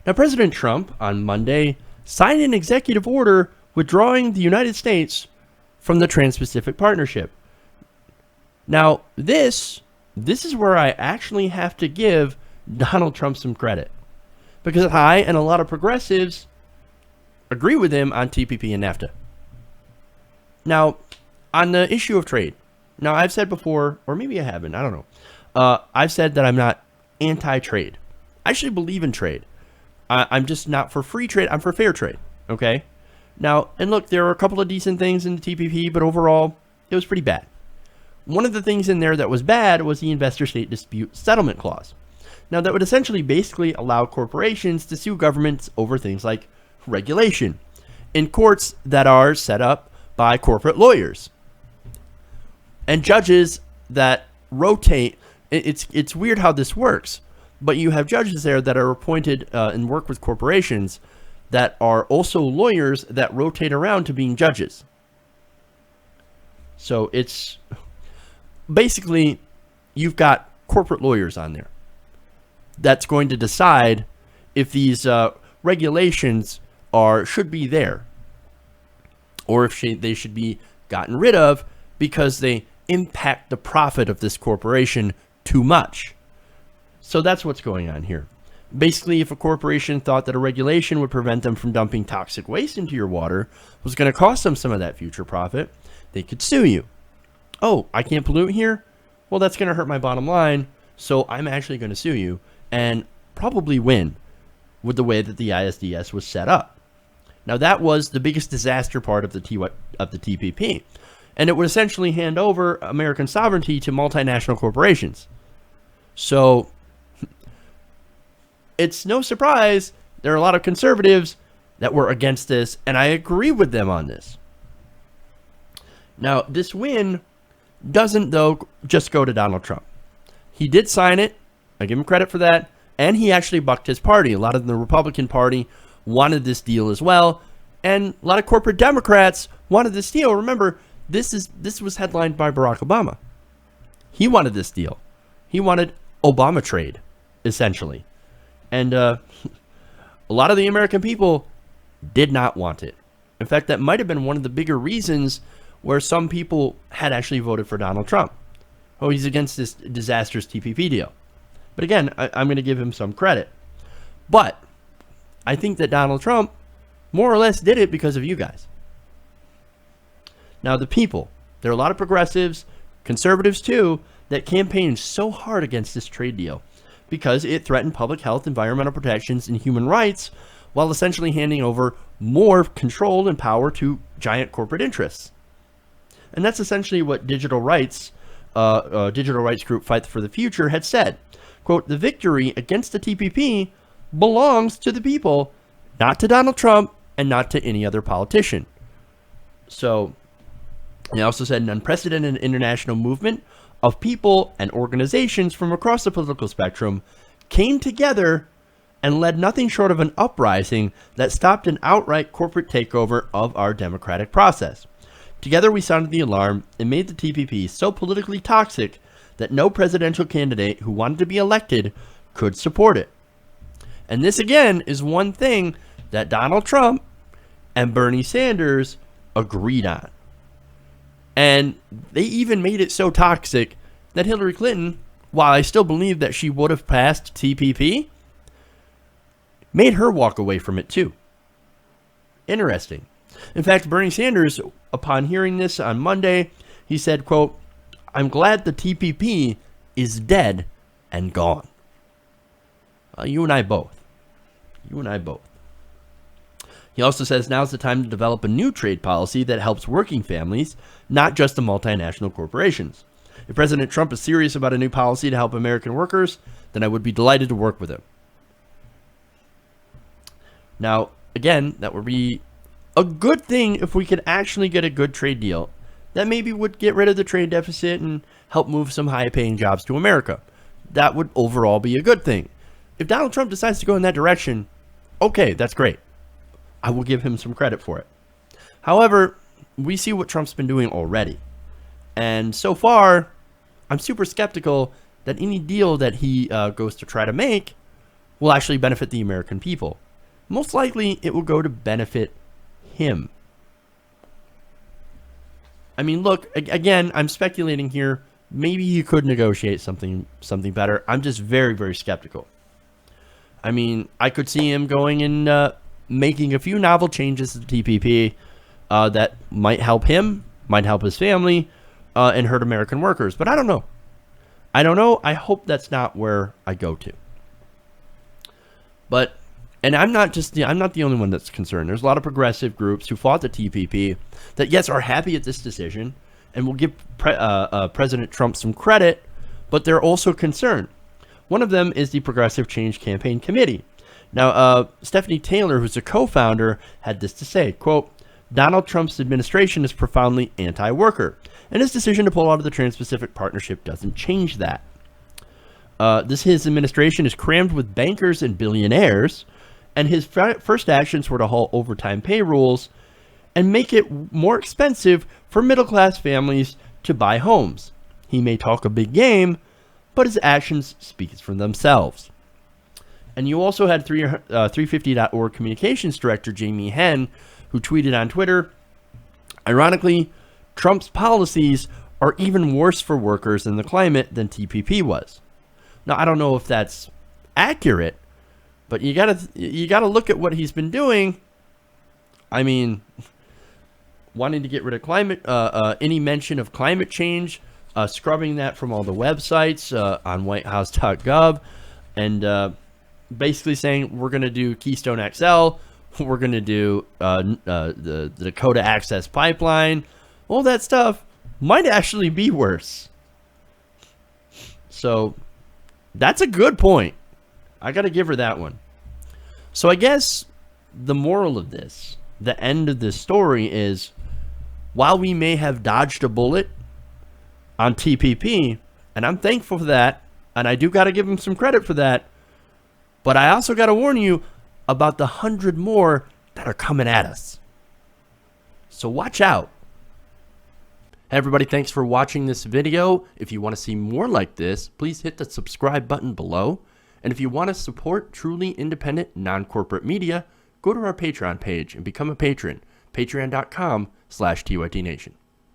Now, President Trump on Monday signed an executive order withdrawing the United States from the Trans-Pacific Partnership. Now, this is where I actually have to give Donald Trump some credit, because I and a lot of progressives agree with him on TPP and NAFTA. Now, on the issue of trade, now I've said before, or maybe I haven't, I don't know. I've said that I'm not anti-trade. I actually believe in trade. I'm just not for free trade. I'm for fair trade. Okay. Now, and look, there are a couple of decent things in the TPP, but overall, it was pretty bad. One of the things in there that was bad was the investor-state dispute settlement clause. Now, that would essentially basically allow corporations to sue governments over things like regulation in courts that are set up by corporate lawyers and judges that rotate. It's weird how this works, but you have judges there that are appointed and work with corporations that are also lawyers that rotate around to being judges. So it's basically, you've got corporate lawyers on there that's going to decide if these regulations should be there, or if they should be gotten rid of because they impact the profit of this corporation too much. So that's what's going on here. Basically, if a corporation thought that a regulation would prevent them from dumping toxic waste into your water, was going to cost them some of that future profit, they could sue you. Oh, I can't pollute here? Well, that's going to hurt my bottom line, so I'm actually going to sue you and probably win with the way that the ISDS was set up. Now, that was the biggest disaster part of the TPP, and it would essentially hand over American sovereignty to multinational corporations. So it's no surprise there are a lot of conservatives that were against this, and I agree with them on this. Now, this win doesn't, though, just go to Donald Trump. He did sign it. I give him credit for that. And he actually bucked his party. A lot of the Republican Party wanted this deal as well. And a lot of corporate Democrats wanted this deal. Remember, this was headlined by Barack Obama. He wanted this deal. He wanted Obama trade, essentially. And a lot of the American people did not want it. In fact, that might have been one of the bigger reasons where some people had actually voted for Donald Trump. Oh, he's against this disastrous TPP deal. But again, I'm going to give him some credit. But I think that Donald Trump more or less did it because of you guys. Now, the people, there are a lot of progressives, conservatives too, that campaigned so hard against this trade deal because it threatened public health, environmental protections, and human rights while essentially handing over more control and power to giant corporate interests. And that's essentially what digital rights group Fight for the Future had said. Quote, the victory against the TPP belongs to the people, not to Donald Trump and not to any other politician. So they also said an unprecedented international movement of people and organizations from across the political spectrum came together and led nothing short of an uprising that stopped an outright corporate takeover of our democratic process. Together we sounded the alarm and made the TPP so politically toxic that no presidential candidate who wanted to be elected could support it. And this again is one thing that Donald Trump and Bernie Sanders agreed on. And they even made it so toxic that Hillary Clinton, while I still believe that she would have passed TPP, made her walk away from it too. Interesting. In fact, Bernie Sanders, upon hearing this on Monday, he said, quote, I'm glad the TPP is dead and gone. You and I both. You and I both. He also says now's the time to develop a new trade policy that helps working families, not just the multinational corporations. If President Trump is serious about a new policy to help American workers, then I would be delighted to work with him. Now, again, that would be a good thing if we could actually get a good trade deal that maybe would get rid of the trade deficit and help move some high-paying jobs to America. That would overall be a good thing. If Donald Trump decides to go in that direction, okay, that's great. I will give him some credit for it. However, we see what Trump's been doing already. And so far, I'm super skeptical that any deal that he goes to try to make will actually benefit the American people. Most likely, it will go to benefit him. I mean, look, again, I'm speculating here. Maybe he could negotiate something better. I'm just very, very skeptical. I mean, I could see him going and making a few novel changes to the TPP that might help him, might help his family, and hurt American workers. But I don't know. I hope that's not where I go to. But, and I'm not the only one that's concerned. There's a lot of progressive groups who fought the TPP that, yes, are happy at this decision and will give President Trump some credit, but they're also concerned. One of them is the Progressive Change Campaign Committee. Now, Stephanie Taylor, who's a co-founder, had this to say, quote, Donald Trump's administration is profoundly anti-worker, and his decision to pull out of the Trans-Pacific Partnership doesn't change that. His administration is crammed with bankers and billionaires, and his first actions were to halt overtime pay rules and make it more expensive for middle-class families to buy homes. He may talk a big game, but his actions speak for themselves. And you also had 350.org communications director Jamie Henn, who tweeted on Twitter, ironically, Trump's policies are even worse for workers and the climate than TPP was. Now, I don't know if that's accurate, but you gotta look at what he's been doing. I mean, wanting to get rid of any mention of climate change, scrubbing that from all the websites on whitehouse.gov, and basically saying we're going to do Keystone XL, we're going to do the Dakota Access Pipeline. All that stuff might actually be worse. So that's a good point. I got to give her that one. So I guess the moral of this, the end of this story is, while we may have dodged a bullet on TPP, and I'm thankful for that, and I do got to give him some credit for that, but I also got to warn you about the 100 more that are coming at us. So watch out. Hey everybody, thanks for watching this video. If you want to see more like this, please hit the subscribe button below. And if you want to support truly independent, non-corporate media, go to our Patreon page and become a patron. Patreon.com/TYTNation.